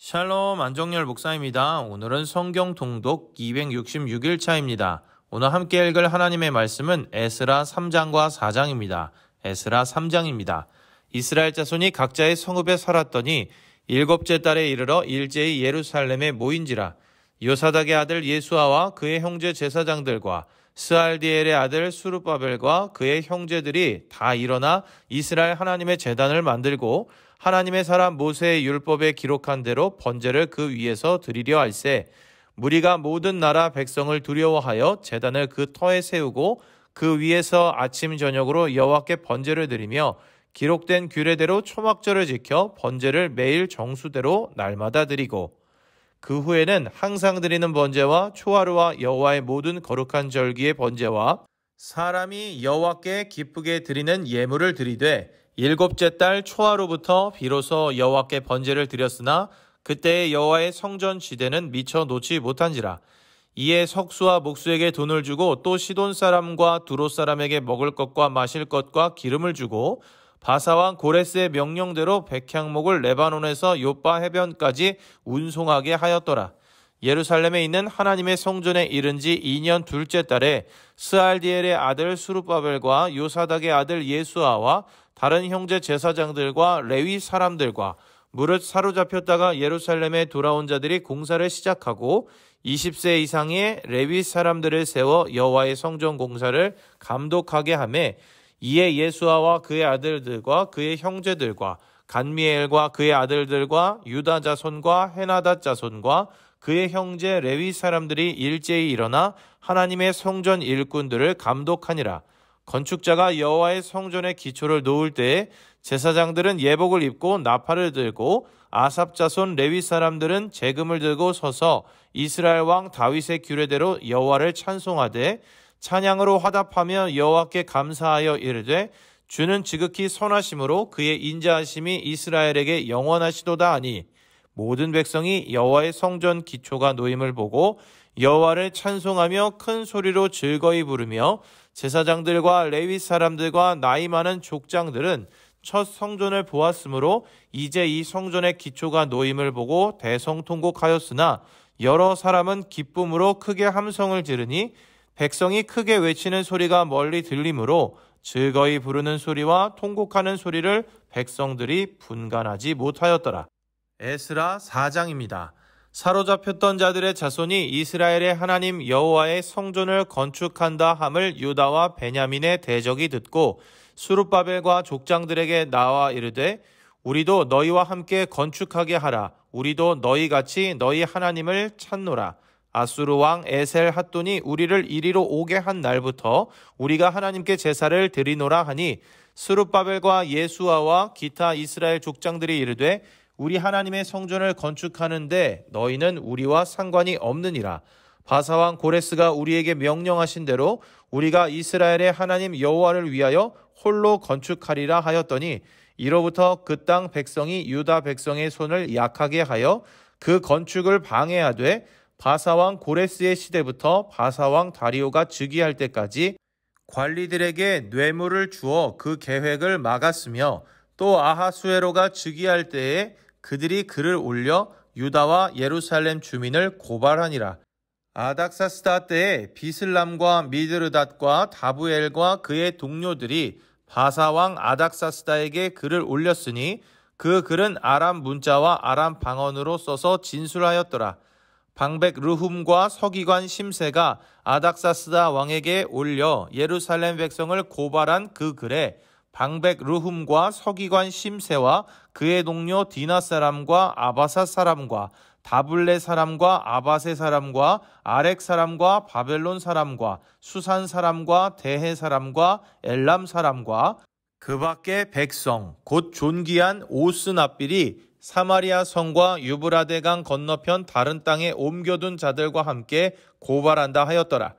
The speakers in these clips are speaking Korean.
샬롬 안정열 목사입니다. 오늘은 성경 통독 266일차입니다. 오늘 함께 읽을 하나님의 말씀은 에스라 3장과 4장입니다. 에스라 3장입니다. 이스라엘 자손이 각자의 성읍에 살았더니 일곱째 달에 이르러 일제히 예루살렘에 모인지라. 요사닥의 아들 예수아와 그의 형제 제사장들과 스알디엘의 아들 수르바벨과 그의 형제들이 다 일어나 이스라엘 하나님의 제단을 만들고 하나님의 사람 모세의 율법에 기록한 대로 번제를 그 위에서 드리려 할세. 무리가 모든 나라 백성을 두려워하여 제단을 그 터에 세우고 그 위에서 아침 저녁으로 여호와께 번제를 드리며 기록된 규례대로 초막절을 지켜 번제를 매일 정수대로 날마다 드리고 그 후에는 항상 드리는 번제와 초하루와 여호와의 모든 거룩한 절기의 번제와 사람이 여호와께 기쁘게 드리는 예물을 드리되 일곱째 달 초하루부터 비로소 여호와께 번제를 드렸으나 그때의 여호와의 성전 지대는 미처 놓지 못한지라. 이에 석수와 목수에게 돈을 주고 또 시돈 사람과 두로 사람에게 먹을 것과 마실 것과 기름을 주고 바사왕 고레스의 명령대로 백향목을 레바논에서 요빠 해변까지 운송하게 하였더라. 예루살렘에 있는 하나님의 성전에 이른 지 2년 둘째 달에 스알디엘의 아들 수르바벨과 요사닥의 아들 예수아와 다른 형제 제사장들과 레위 사람들과 무릇 사로잡혔다가 예루살렘에 돌아온 자들이 공사를 시작하고 20세 이상의 레위 사람들을 세워 여호와의 성전 공사를 감독하게 하매 이에 예수아와 그의 아들들과 그의 형제들과 간미엘과 그의 아들들과 유다 자손과 헤나닷 자손과 그의 형제 레위 사람들이 일제히 일어나 하나님의 성전 일꾼들을 감독하니라. 건축자가 여호와의 성전의 기초를 놓을 때에 제사장들은 예복을 입고 나팔을 들고 아삽 자손 레위 사람들은 재금을 들고 서서 이스라엘 왕 다윗의 규례대로 여호와를 찬송하되 찬양으로 화답하며 여호와께 감사하여 이르되 주는 지극히 선하심으로 그의 인자하심이 이스라엘에게 영원하시도다 하니 모든 백성이 여호와의 성전 기초가 놓임을 보고 여호와를 찬송하며 큰 소리로 즐거이 부르며 제사장들과 레위 사람들과 나이 많은 족장들은 첫 성전을 보았으므로 이제 이 성전의 기초가 놓임을 보고 대성통곡하였으나 여러 사람은 기쁨으로 크게 함성을 지르니 백성이 크게 외치는 소리가 멀리 들리므로 즐거이 부르는 소리와 통곡하는 소리를 백성들이 분간하지 못하였더라. 에스라 4장입니다. 사로잡혔던 자들의 자손이 이스라엘의 하나님 여호와의 성전을 건축한다 함을 유다와 베냐민의 대적이 듣고 수르바벨과 족장들에게 나와 이르되 우리도 너희와 함께 건축하게 하라. 우리도 너희같이 너희 하나님을 찾노라. 아수르 왕 에셀 핫돈이 우리를 이리로 오게 한 날부터 우리가 하나님께 제사를 드리노라 하니 스룹바벨과 예수아와 기타 이스라엘 족장들이 이르되 우리 하나님의 성전을 건축하는데 너희는 우리와 상관이 없느니라. 바사왕 고레스가 우리에게 명령하신 대로 우리가 이스라엘의 하나님 여호와를 위하여 홀로 건축하리라 하였더니 이로부터 그 땅 백성이 유다 백성의 손을 약하게 하여 그 건축을 방해하되 바사왕 고레스의 시대부터 바사왕 다리오가 즉위할 때까지 관리들에게 뇌물을 주어 그 계획을 막았으며 또 아하수에로가 즉위할 때에 그들이 글을 올려 유다와 예루살렘 주민을 고발하니라. 아닥사스다 때에 비슬람과 미드르닷과 다부엘과 그의 동료들이 바사왕 아닥사스다에게 글을 올렸으니 그 글은 아람 문자와 아람 방언으로 써서 진술하였더라. 방백 르훔과 서기관 심세가 아닥사스다 왕에게 올려 예루살렘 백성을 고발한 그 글에 방백 르훔과 서기관 심세와 그의 동료 디나 사람과 아바사 사람과 다블레 사람과 아바세 사람과 아렉 사람과 바벨론 사람과 수산 사람과 대해 사람과 엘람 사람과 그 밖의 백성 곧 존귀한 오스납빌이 사마리아 성과 유브라데강 건너편 다른 땅에 옮겨둔 자들과 함께 고발한다 하였더라.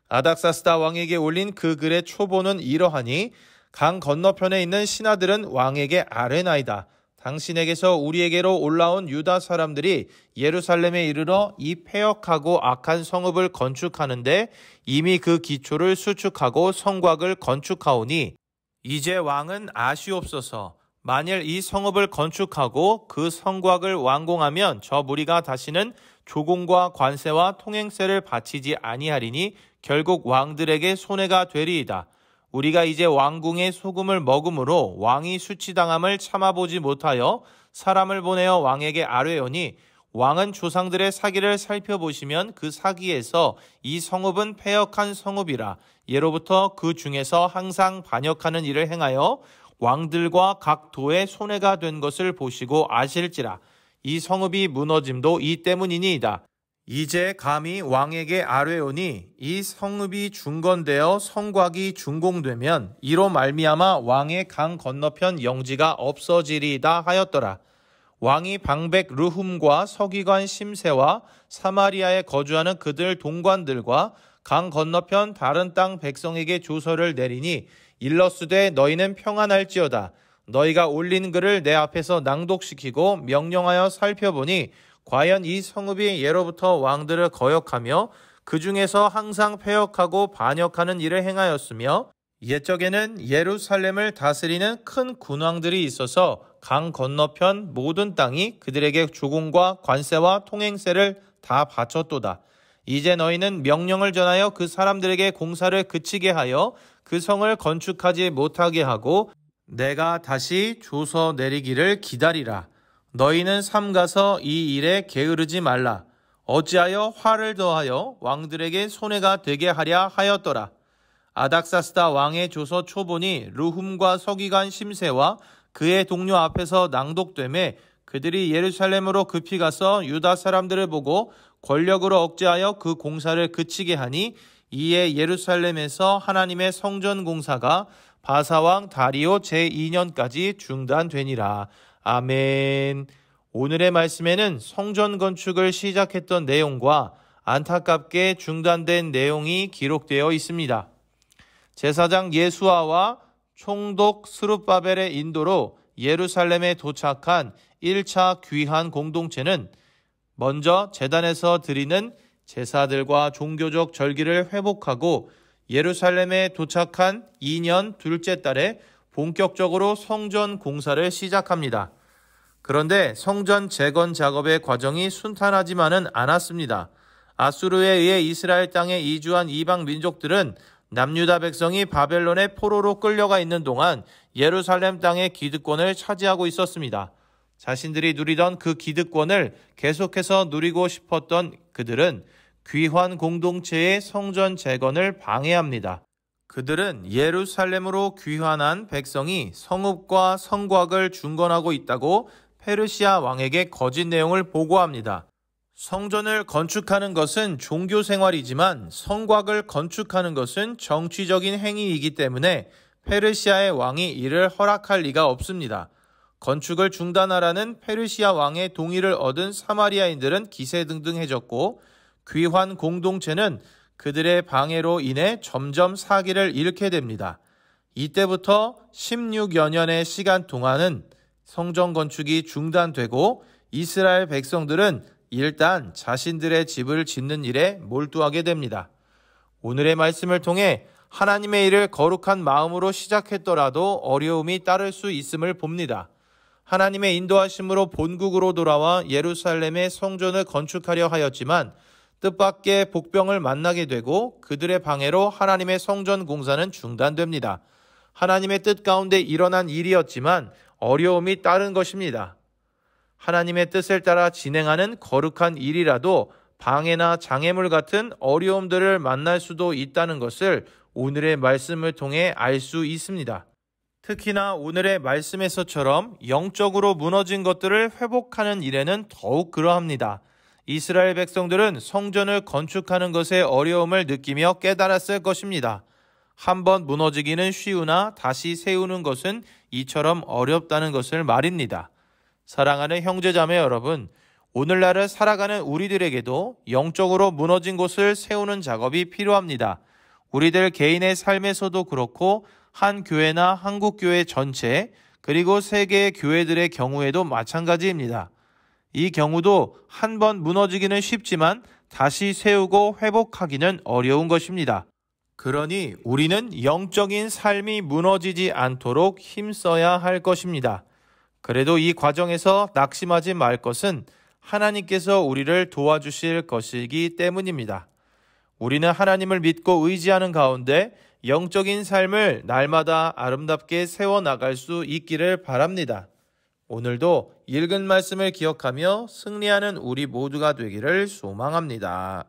아닥사스다 왕에게 올린 그 글의 초보는 이러하니 강 건너편에 있는 신하들은 왕에게 아뢰나이다. 당신에게서 우리에게로 올라온 유다 사람들이 예루살렘에 이르러 이 패역하고 악한 성읍을 건축하는데 이미 그 기초를 수축하고 성곽을 건축하오니 이제 왕은 아시옵소서. 만일 이 성읍을 건축하고 그 성곽을 완공하면 저 무리가 다시는 조공과 관세와 통행세를 바치지 아니하리니 결국 왕들에게 손해가 되리이다. 우리가 이제 왕궁의 소금을 먹음으로 왕이 수치당함을 참아보지 못하여 사람을 보내어 왕에게 아뢰오니 왕은 조상들의 사기를 살펴보시면 그 사기에서 이 성읍은 패역한 성읍이라 예로부터 그 중에서 항상 반역하는 일을 행하여 왕들과 각 도에 손해가 된 것을 보시고 아실지라. 이 성읍이 무너짐도 이 때문이니이다. 이제 감히 왕에게 아뢰오니 이 성읍이 중건되어 성곽이 준공되면 이로 말미암아 왕의 강 건너편 영지가 없어지리이다 하였더라. 왕이 방백 르훔과 서기관 심세와 사마리아에 거주하는 그들 동관들과 강 건너편 다른 땅 백성에게 조서를 내리니 일러스되 너희는 평안할지어다. 너희가 올린 글을 내 앞에서 낭독시키고 명령하여 살펴보니 과연 이 성읍이 예로부터 왕들을 거역하며 그 중에서 항상 패역하고 반역하는 일을 행하였으며 옛적에는 예루살렘을 다스리는 큰 군왕들이 있어서 강 건너편 모든 땅이 그들에게 조공과 관세와 통행세를 다 바쳤도다. 이제 너희는 명령을 전하여 그 사람들에게 공사를 그치게 하여 그 성을 건축하지 못하게 하고 내가 다시 조서 내리기를 기다리라. 너희는 삼가서 이 일에 게으르지 말라. 어찌하여 화를 더하여 왕들에게 손해가 되게 하랴 하였더라. 아닥사스다 왕의 조서 초본이 르훔과 서기관 심세와 그의 동료 앞에서 낭독되매 그들이 예루살렘으로 급히 가서 유다 사람들을 보고 권력으로 억제하여 그 공사를 그치게 하니 이에 예루살렘에서 하나님의 성전 공사가 바사왕 다리오 제2년까지 중단되니라. 아멘. 오늘의 말씀에는 성전 건축을 시작했던 내용과 안타깝게 중단된 내용이 기록되어 있습니다. 제사장 예수아와 총독 스룹바벨의 인도로 예루살렘에 도착한 1차 귀환 공동체는 먼저 제단에서 드리는 제사들과 종교적 절기를 회복하고 예루살렘에 도착한 2년 둘째 달에 본격적으로 성전 공사를 시작합니다. 그런데 성전 재건 작업의 과정이 순탄하지만은 않았습니다. 아수르에 의해 이스라엘 땅에 이주한 이방 민족들은 남유다 백성이 바벨론의 포로로 끌려가 있는 동안 예루살렘 땅의 기득권을 차지하고 있었습니다. 자신들이 누리던 그 기득권을 계속해서 누리고 싶었던 그들은 귀환 공동체의 성전 재건을 방해합니다. 그들은 예루살렘으로 귀환한 백성이 성읍과 성곽을 중건하고 있다고 페르시아 왕에게 거짓 내용을 보고합니다. 성전을 건축하는 것은 종교 생활이지만 성곽을 건축하는 것은 정치적인 행위이기 때문에 페르시아의 왕이 이를 허락할 리가 없습니다. 건축을 중단하라는 페르시아 왕의 동의를 얻은 사마리아인들은 기세등등해졌고 귀환 공동체는 그들의 방해로 인해 점점 사기를 잃게 됩니다. 이때부터 16여 년의 시간 동안은 성전 건축이 중단되고 이스라엘 백성들은 일단 자신들의 집을 짓는 일에 몰두하게 됩니다. 오늘의 말씀을 통해 하나님의 일을 거룩한 마음으로 시작했더라도 어려움이 따를 수 있음을 봅니다. 하나님의 인도하심으로 본국으로 돌아와 예루살렘의 성전을 건축하려 하였지만 뜻밖의 복병을 만나게 되고 그들의 방해로 하나님의 성전 공사는 중단됩니다. 하나님의 뜻 가운데 일어난 일이었지만 어려움이 따른 것입니다. 하나님의 뜻을 따라 진행하는 거룩한 일이라도 방해나 장애물 같은 어려움들을 만날 수도 있다는 것을 오늘의 말씀을 통해 알 수 있습니다. 특히나 오늘의 말씀에서처럼 영적으로 무너진 것들을 회복하는 일에는 더욱 그러합니다. 이스라엘 백성들은 성전을 건축하는 것에 어려움을 느끼며 깨달았을 것입니다. 한번 무너지기는 쉬우나 다시 세우는 것은 이처럼 어렵다는 것을 말입니다. 사랑하는 형제자매 여러분, 오늘날을 살아가는 우리들에게도 영적으로 무너진 곳을 세우는 작업이 필요합니다. 우리들 개인의 삶에서도 그렇고 한 교회나 한국 교회 전체 그리고 세계의 교회들의 경우에도 마찬가지입니다. 이 경우도 한 번 무너지기는 쉽지만 다시 세우고 회복하기는 어려운 것입니다. 그러니 우리는 영적인 삶이 무너지지 않도록 힘써야 할 것입니다. 그래도 이 과정에서 낙심하지 말 것은 하나님께서 우리를 도와주실 것이기 때문입니다. 우리는 하나님을 믿고 의지하는 가운데 영적인 삶을 날마다 아름답게 세워나갈 수 있기를 바랍니다. 오늘도 읽은 말씀을 기억하며 승리하는 우리 모두가 되기를 소망합니다.